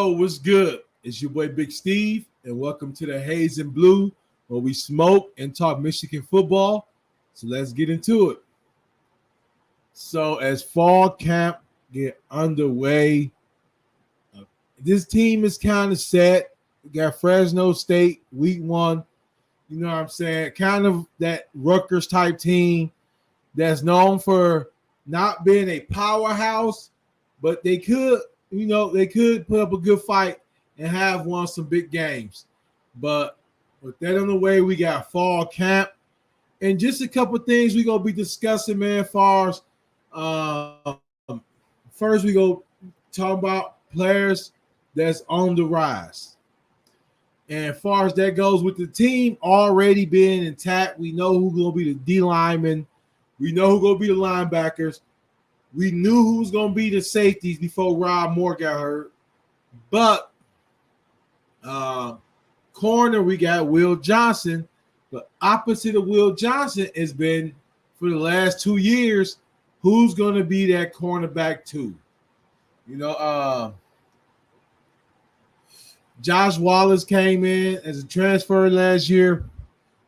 Yo, what's good? It's your boy Big Steve, and welcome to the Haze and Blue, where we smoke and talk Michigan football. So let's get into it. So as fall camp get underway, this team is kind of set. We got Fresno State week one. You know what I'm saying? Kind of that Rutgers type team that's known for not being a powerhouse, but they could put up a good fight and have won some big games. But with that on the way, we got fall camp and just a couple things we gonna be discussing, man. As far as first, we go talk about players that's on the rise. And as far as that goes, with the team already being intact, we know who's gonna be the D linemen. We know who's gonna be the linebackers. We knew who was going to be the safeties before Rob Moore got hurt. But corner, we got Will Johnson. But opposite of Will Johnson has been, for the last 2 years, who's going to be that cornerback two? Josh Wallace came in as a transfer last year,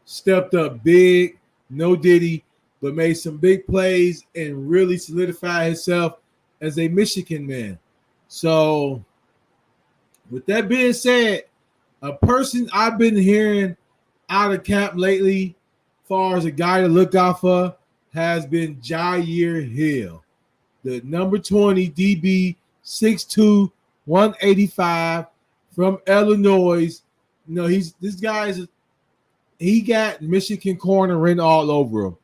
stepped up big, no diddy, but made some big plays and really solidified himself as a Michigan man. So, with that being said, a person I've been hearing out of camp lately, as far as a guy to look out for, has been Jair Hill, the number 20 DB, 6'2", 185 from Illinois. He got Michigan corner written all over him.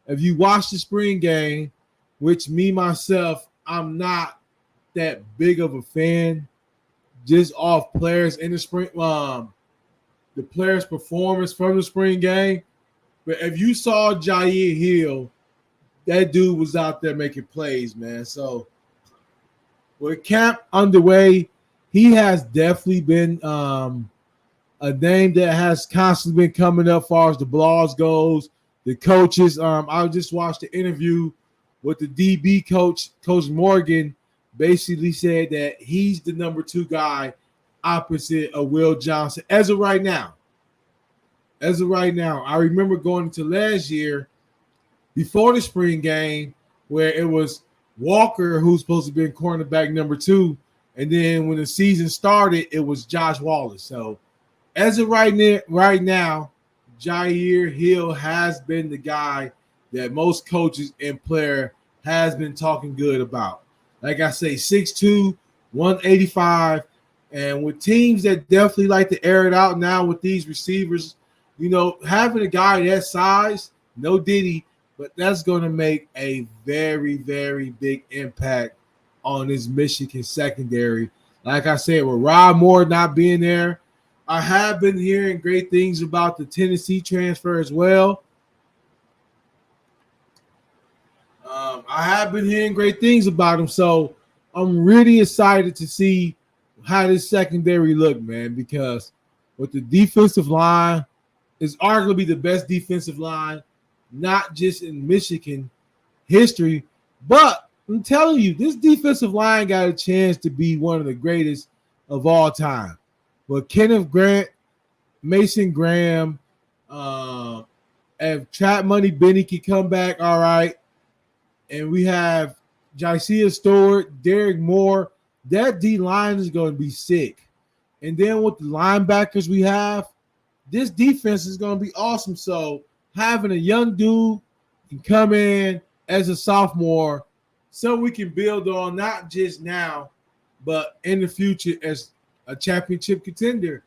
If you watch the spring game, which myself, I'm not that big of a fan, just off players in the spring, the players' performance from the spring game. But if you saw Jair Hill, that dude was out there making plays, man. So with camp underway, he has definitely been a name that has constantly been coming up as far as the blogs goes. The coaches, I just watched the interview with the DB coach, Coach Morgan, basically said that he's the number 2 guy opposite of Will Johnson as of right now. I remember going into last year before the spring game where it was Walker who's supposed to be cornerback number 2, and then when the season started, it was Josh Wallace. So as of right now, Jair Hill has been the guy that most coaches and player has been talking good about. Like I say, 6'2", 185, and with teams that definitely like to air it out now with these receivers, having a guy that size, no diddy, but that's going to make a very, very big impact on this Michigan secondary. Like I said, with Rob Moore not being there, I have been hearing great things about the Tennessee transfer as well. I have been hearing great things about him, so I'm really excited to see how this secondary look, man, because with the defensive line is arguably the best defensive line, not just in Michigan history, but I'm telling you, this defensive line got a chance to be one of the greatest of all time. But Kenneth Grant, Mason Graham, if Trap Money Benny can come back, all right. And we have Josiah Stewart, Derek Moore. That D line is going to be sick. And then with the linebackers we have, this defense is going to be awesome. So having a young dude can come in as a sophomore, so we can build on not just now, but in the future as a championship contender.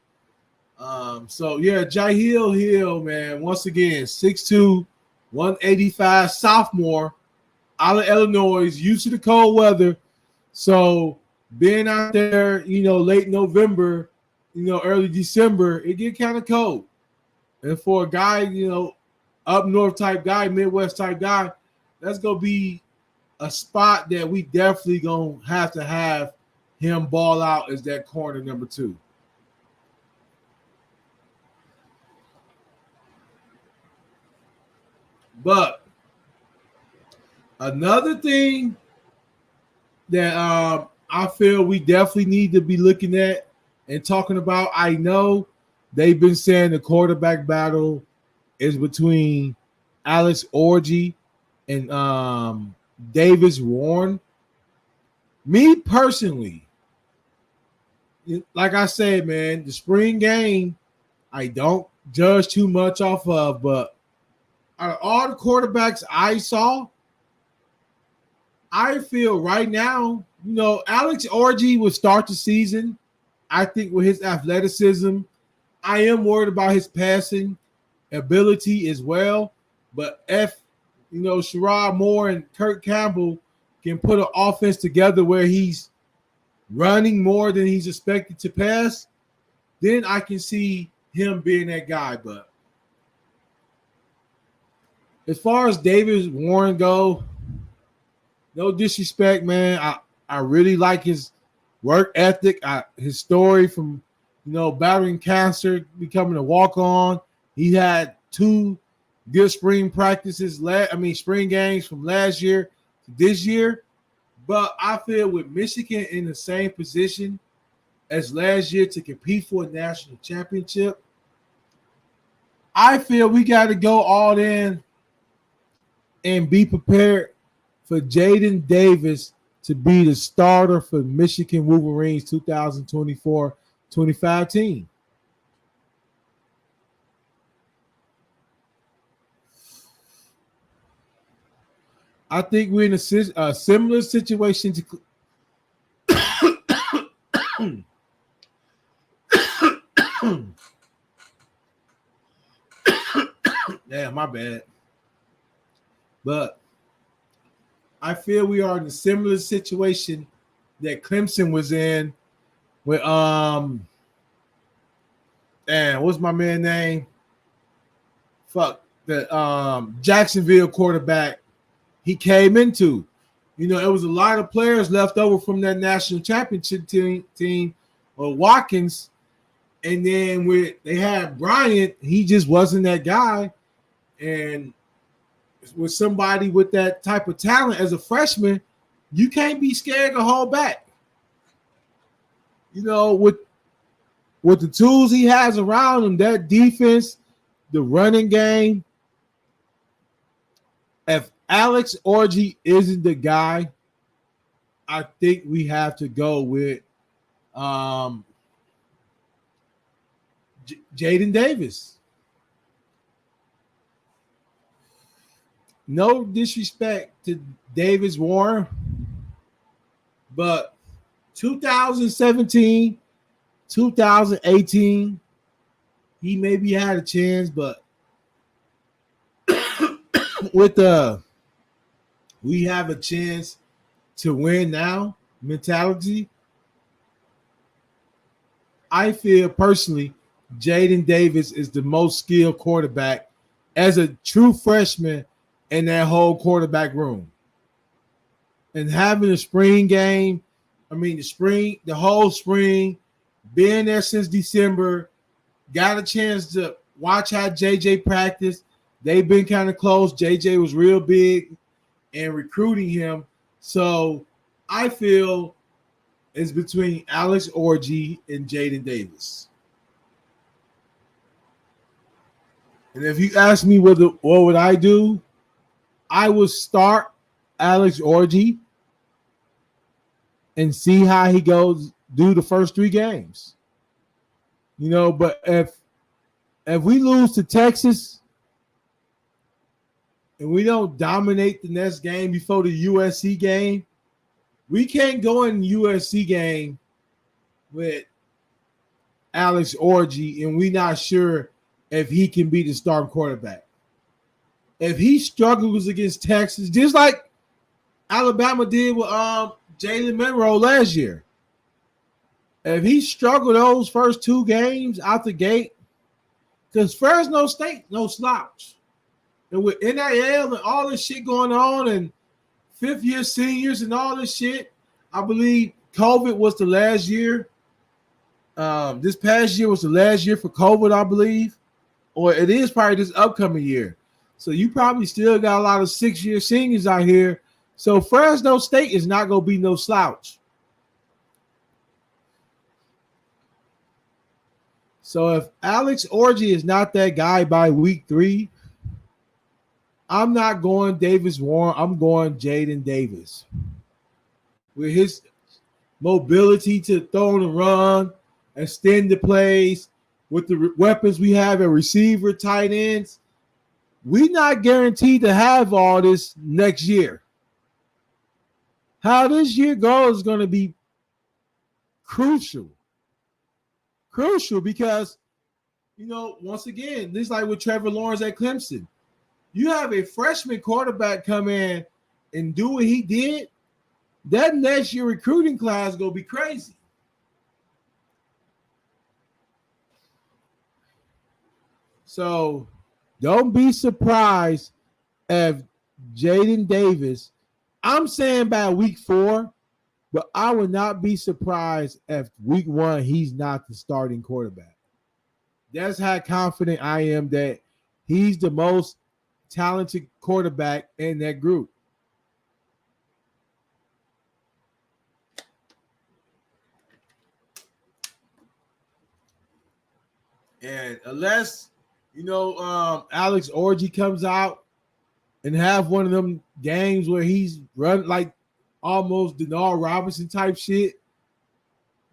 Jair Hill, man, once again, 6'2", 185, sophomore, out of Illinois, used to the cold weather. So being out there, late November, early December, it get kind of cold. And for a guy, up north type guy, Midwest type guy, that's going to be a spot that we definitely going to have him ball out as that corner number 2. But another thing that I feel we definitely need to be looking at and talking about. I know they've been saying the quarterback battle is between Alex Orji and Davis Warren. Me personally, like I said, man, the spring game, I don't judge too much off of, but out of all the quarterbacks I saw, I feel right now, Alex Orji will start the season. I think with his athleticism, I am worried about his passing ability as well. But if Sherrod Moore and Kirk Campbell can put an offense together where he's running more than he's expected to pass, then I can see him being that guy. But as far as Davis Warren go, no disrespect, man. I really like his work ethic, his story from battling cancer, becoming a walk-on. He had 2 good spring practices, spring games from last year to this year. But I feel with Michigan in the same position as last year to compete for a national championship, I feel we got to go all in and be prepared for Jaden Davis to be the starter for Michigan Wolverines 2024-25 team. I think we're in a similar situation to damn, my bad. But I feel we are in a similar situation that Clemson was in with what's my man name? The Jacksonville quarterback he came into. It was a lot of players left over from that national championship team or Watkins. And then they had Bryant, he just wasn't that guy. And with somebody with that type of talent as a freshman, you can't be scared to hold back. With the tools he has around him, that defense, the running game, if Alex Orji isn't the guy, I think we have to go with Jaden Davis. No disrespect to Davis Warren, but 2017, 2018, he maybe had a chance, but with we have a chance to win now mentality, I feel personally Jaden Davis is the most skilled quarterback as a true freshman in that whole quarterback room. And having a spring game, the whole spring, being there since December, got a chance to watch how JJ practiced. They've been kind of close. JJ was real big in recruiting him. So I feel it's between Alex Orji and Jaden Davis. And if you ask me what would I do, I would start Alex Orji and see how he goes do the first 3 games. But if we lose to Texas and we don't dominate the next game before the USC game, we can't go in the USC game with Alex Orji and we're not sure if he can be the starting quarterback. If he struggles against Texas, just like Alabama did with Jalen Monroe last year, if he struggled those first 2 games out the gate, because Fresno State, no slouch. And with NIL and all this shit going on and 5th-year seniors and all this shit, I believe COVID was the last year. This past year was the last year for COVID, I believe. Or it is probably this upcoming year. So you probably still got a lot of 6-year seniors out here. So Fresno State is not going to be no slouch. So if Alex Orji is not that guy by week 3, I'm not going Davis Warren. I'm going Jaden Davis. With his mobility to throw and run, extend the plays, with the weapons we have at receiver, tight ends, we're not guaranteed to have all this next year. How this year goes is going to be crucial. Crucial because, once again, this is like with Trevor Lawrence at Clemson. You have a freshman quarterback come in and do what he did, that next year recruiting class is going to be crazy. So don't be surprised if Jaden Davis, I'm saying by week 4, but I would not be surprised if week 1 he's not the starting quarterback. That's how confident I am that he's the most talented quarterback in that group. And unless, Alex Orji comes out and have one of them games where he's run like almost Denard Robinson type shit,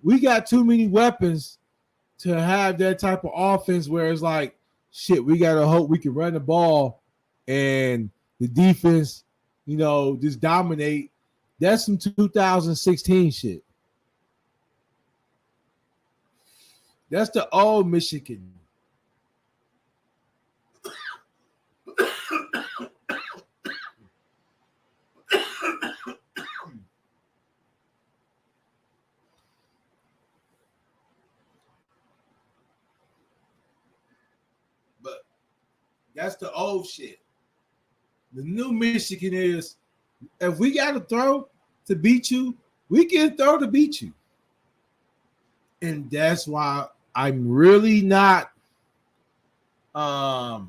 we got too many weapons to have that type of offense where it's like, shit, we got to hope we can run the ball and the defense, just dominate. That's some 2016 shit. That's the old Michigan. But that's the old shit. The new Michigan is, if we got to throw to beat you, we can throw to beat you. And that's why I'm really not I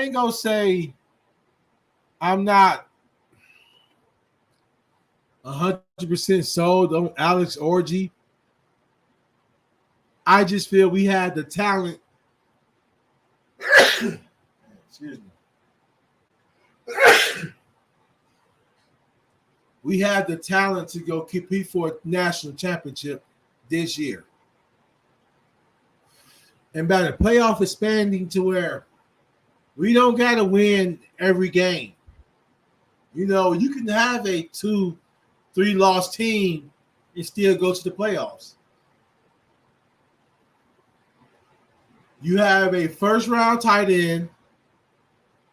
ain't gonna say I'm not 100% sold on Alex Orji. I just feel we had the talent. Excuse me. We had the talent to go compete for a national championship this year. And by the playoff expanding to where we don't got to win every game. You can have a 2-3 loss team and still go to the playoffs. You have a first round tight end.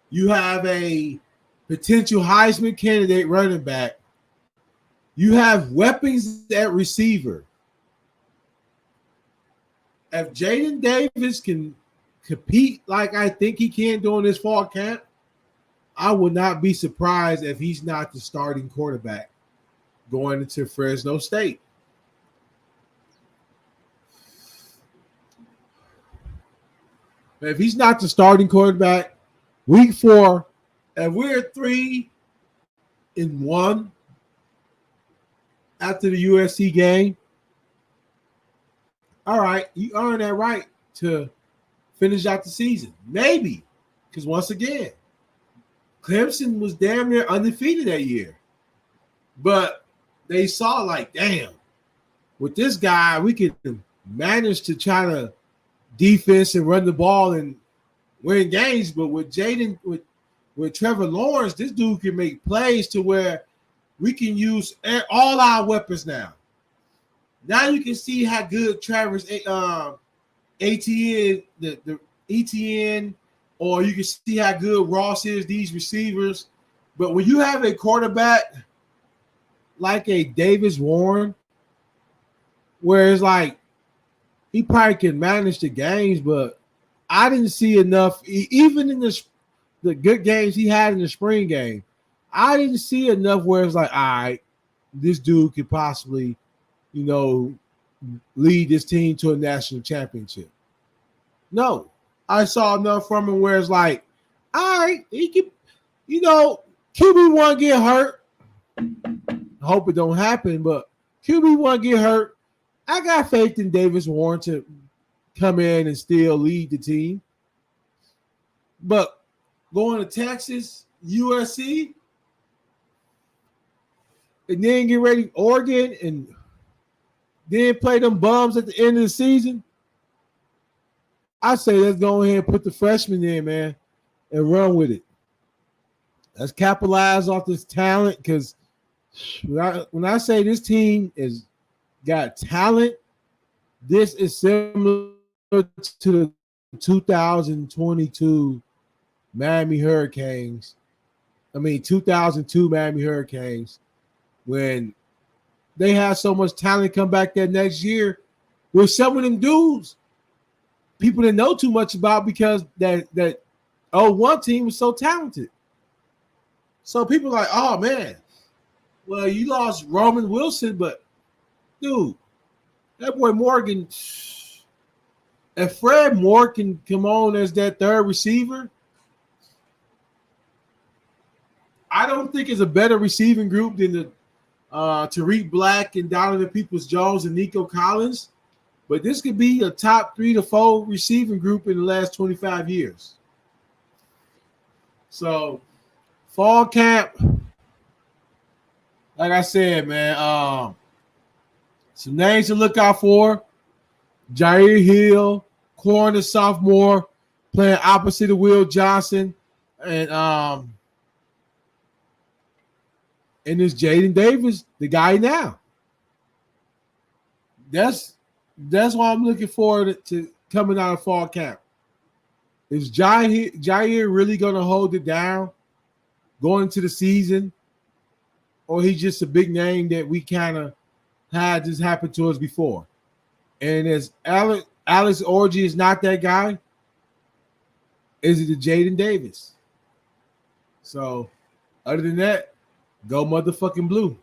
You have a potential Heisman candidate running back. You have weapons at receiver. If Jaden Davis can compete like I think he can during this fall camp, I would not be surprised if he's not the starting quarterback going into Fresno State. If he's not the starting quarterback, week 4, if we're 3-1 after the USC game, all right, you earn that right to finish out the season. Maybe. Because once again, Clemson was damn near undefeated that year. But they saw like, damn, with this guy, we can manage to try to defense and run the ball and win games. But with Jaden, with Trevor Lawrence, this dude can make plays to where we can use all our weapons now. Now you can see how good Travis ATN, the ETN, or you can see how good Ross is, these receivers. But when you have a quarterback like a Davis Warren, where it's like he probably can manage the games, but I didn't see enough, even in the good games he had in the spring game. I didn't see enough where it's like, all right, this dude could possibly, lead this team to a national championship. No, I saw enough from him where it's like, all right, he can, QB1 get hurt. I hope it don't happen, but QB1 get hurt. I got faith in Davis Warren to come in and still lead the team. But going to Texas, USC, and then get ready Oregon, and then play them bums at the end of the season, I say let's go ahead and put the freshmen in, man, and run with it. Let's capitalize off this talent, because when I say this team is got talent, this is similar to the 2022 Miami Hurricanes. 2002 Miami Hurricanes, when they had so much talent come back that next year with some of them dudes people didn't know too much about, because that 01 team was so talented. So people are like, oh man, well, you lost Roman Wilson, but dude, that boy Morgan, if Fred Moore can come on as that third receiver, I don't think it's a better receiving group than the Tariq Black and Donovan Peoples-Jones and Nico Collins. But this could be a top 3 to 4 receiving group in the last 25 years. So, fall camp, like I said, man, some names to look out for. Jair Hill, corner sophomore, playing opposite of Will Johnson. And there's Jaden Davis, the guy now. That's why I'm looking forward to coming out of fall camp. Is Jair really going to hold it down going into the season? Or he's just a big name that we kind of had this happen to us before? And as Alex Orji is not that guy, is it the Jaden Davis? So, other than that, go motherfucking blue.